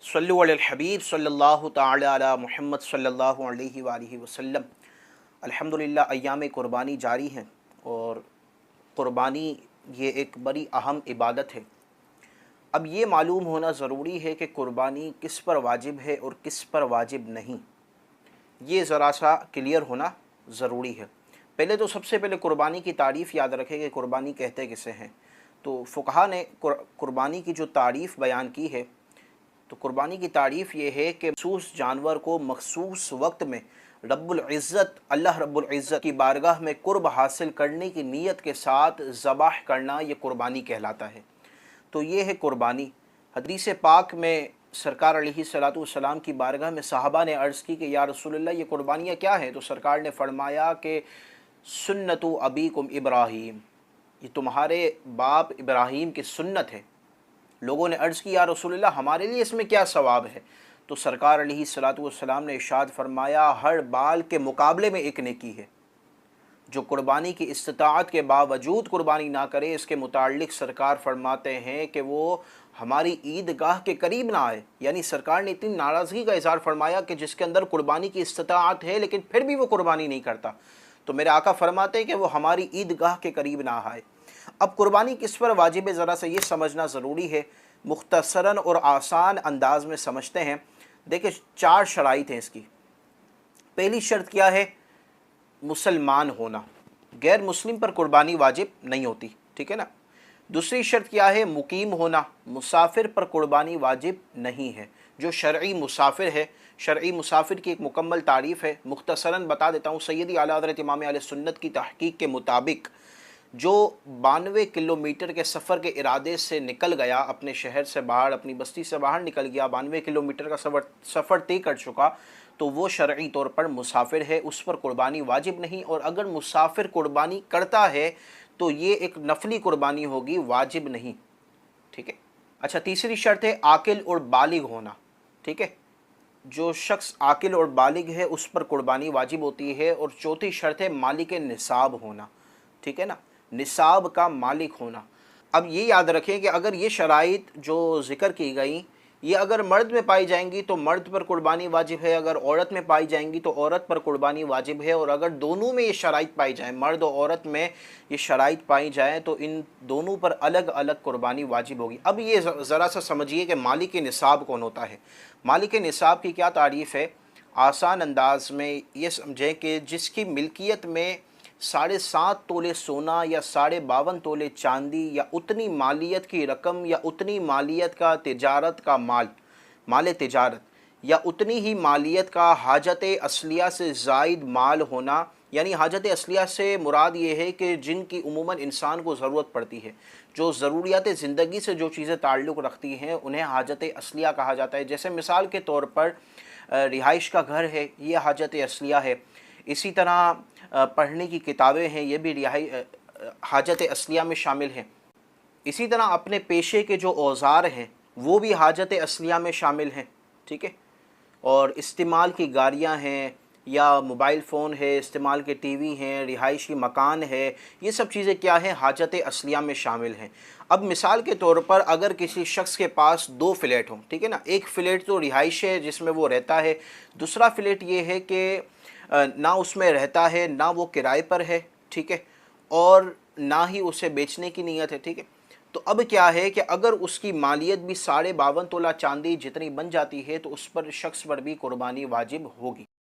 सल्लु अलल हबीब सल्लल्लाहु ताला अला मुहम्मद सल्लल्लाहु अलैहि वालिहि वसल्लम। अल्हम्दुलिल्लाह अय्याम क़ुरबानी जारी हैं और क़ुरबानी ये एक बड़ी अहम इबादत है। अब ये मालूम होना ज़रूरी है कि क़ुरबानी किस पर वाजिब है और किस पर वाजिब नहीं, ये ज़रा सा क्लियर होना ज़रूरी है। पहले तो सबसे पहले क़ुरबानी की तारीफ़ याद रखें कि क़ुरबानी कहते किसे हैं। तो फ़ुक़हा ने क़ुरबानी की जो तारीफ़ बयान की है, तो क़ुरबानी की तारीफ़ ये है कि मख़सूस जानवर को मख़सूस वक्त में रब्बुल इज़्ज़त अल्लाह रब्बुल इज़्ज़त की बारगाह में क़ुर्ब हासिल करने की नीयत के साथ ज़बाह करना, ये क़ुरबानी कहलाता है। तो ये है क़ुरबानी। हदीस पाक में सरकार अलैहिस्सलातु वस्सलाम की बारगाह में सहाबा ने अर्ज़ की कि या रसूलल्लाह, ये क़ुरबानियाँ क्या हैं? तो सरकार ने फ़रमाया कि सुन्नतु अबीकुम इब्राहीम, ये तुम्हारे बाप इब्राहीम की सुन्नत है। लोगों ने अर्ज़ की या रसूलल्लाह, हमारे लिए इसमें क्या सवाब है? तो सरकार अलैहिस्सलातु वस्सलाम ने इरशाद फरमाया, हर बाल के मुकाबले में एक नेकी है। जो कुर्बानी की इस्तिताअत के बावजूद कुर्बानी ना करे, इसके मुताल्लिक़ सरकार फरमाते हैं कि वो हमारी ईदगाह के करीब ना आए। यानी सरकार ने इतनी नाराज़गी का इज़हार फरमाया कि जिसके अंदर कुर्बानी की इस्तिताअत है लेकिन फिर भी वो कुर्बानी नहीं करता, तो मेरे आका फरमाते हैं कि वो हमारी ईदगाह के करीब ना आए। अब कुर्बानी किस पर वाजिब है, ज़रा सा ये समझना ज़रूरी है। मुख्तसरन और आसान अंदाज में समझते हैं। देखिए, 4 शराइत हैं इसकी। पहली शर्त क्या है? मुसलमान होना। गैर मुस्लिम पर कुर्बानी वाजिब नहीं होती, ठीक है ना। दूसरी शर्त क्या है? मुकीम होना। मुसाफिर पर कुर्बानी वाजिब नहीं है। जो शरई मुसाफिर है, शरई मुसाफिर की एक मुकम्मल तारीफ़ है, मुख्तसरन बता देता हूँ। सैयदी आला हज़रत इमाम अहले सुन्नत की तहक़ीक़ के मुताबिक जो 92 किलोमीटर के सफ़र के इरादे से निकल गया, अपने शहर से बाहर, अपनी बस्ती से बाहर निकल गया, 92 किलोमीटर का सफ़र तय कर चुका, तो वो शरई तौर पर मुसाफिर है, उस पर कुर्बानी वाजिब नहीं। और अगर मुसाफिर कुर्बानी करता है तो ये एक नफली कुर्बानी होगी, वाजिब नहीं, ठीक है। अच्छा, तीसरी शर्त है आकिल और बालिग होना, ठीक है। जो शख्स आकिल और बालिग है उस पर कुर्बानी वाजिब होती है। और चौथी शर्त है मालिक निसाब होना, ठीक है ना, निसाब का मालिक होना। अब ये याद रखें कि अगर ये शराइत जो ज़िक्र की गई, ये अगर मर्द में पाई जाएंगी तो मर्द पर कुर्बानी वाजिब है, अगर औरत में पाई जाएंगी तो औरत पर कुर्बानी वाजिब है, और अगर दोनों में ये शराइत पाई जाएँ, मर्द और औरत में ये शराइत पाई जाएँ, तो इन दोनों पर अलग अलग कुर्बानी वाजिब होगी। अब ये ज़रा सा समझिए कि मालिक निसाब कौन होता है। मालिक निसाब की क्या तारीफ़ है? आसान अंदाज में ये समझें कि जिसकी मिल्कियत में 7.5 तोले सोना या 52.5 तोले चांदी या उतनी मालियत की रकम या उतनी मालियत का तिजारत का माल तिजारत या उतनी ही मालियत का हाजत असलिया से ज़ायद माल होना। यानी हाजत असलिया से मुराद ये है कि जिनकी उमूमन इंसान को ज़रूरत पड़ती है, जो ज़रूरियात ज़िंदगी से जो चीज़ें ताल्लुक़ रखती हैं, उन्हें हाजत असलिया कहा जाता है। जैसे मिसाल के तौर पर रिहाइश का घर है, ये हाजत असलिया है। इसी तरह पढ़ने की किताबें हैं, ये भी हाजत असलिया में शामिल हैं। इसी तरह अपने पेशे के जो औज़ार हैं वो भी हाजत असलिया में शामिल हैं, ठीक है। और इस्तेमाल की गाड़ियाँ हैं या मोबाइल फ़ोन है, इस्तेमाल के टीवी हैं, रिहाइशी मकान है, ये सब चीज़ें क्या हैं? हाजत असलिया में शामिल हैं। अब मिसाल के तौर पर अगर किसी शख्स के पास 2 फ्लैट हों, ठीक है ना, एक फ़्लैट तो रिहाइश है जिसमें वो रहता है, दूसरा फ्लैट ये है कि ना उसमें रहता है, ना वो किराए पर है, ठीक है, और ना ही उसे बेचने की नीयत है, ठीक है। तो अब क्या है कि अगर उसकी मालियत भी 52.5 तोला चांदी जितनी बन जाती है तो उस पर शख्स पर भी कुर्बानी वाजिब होगी।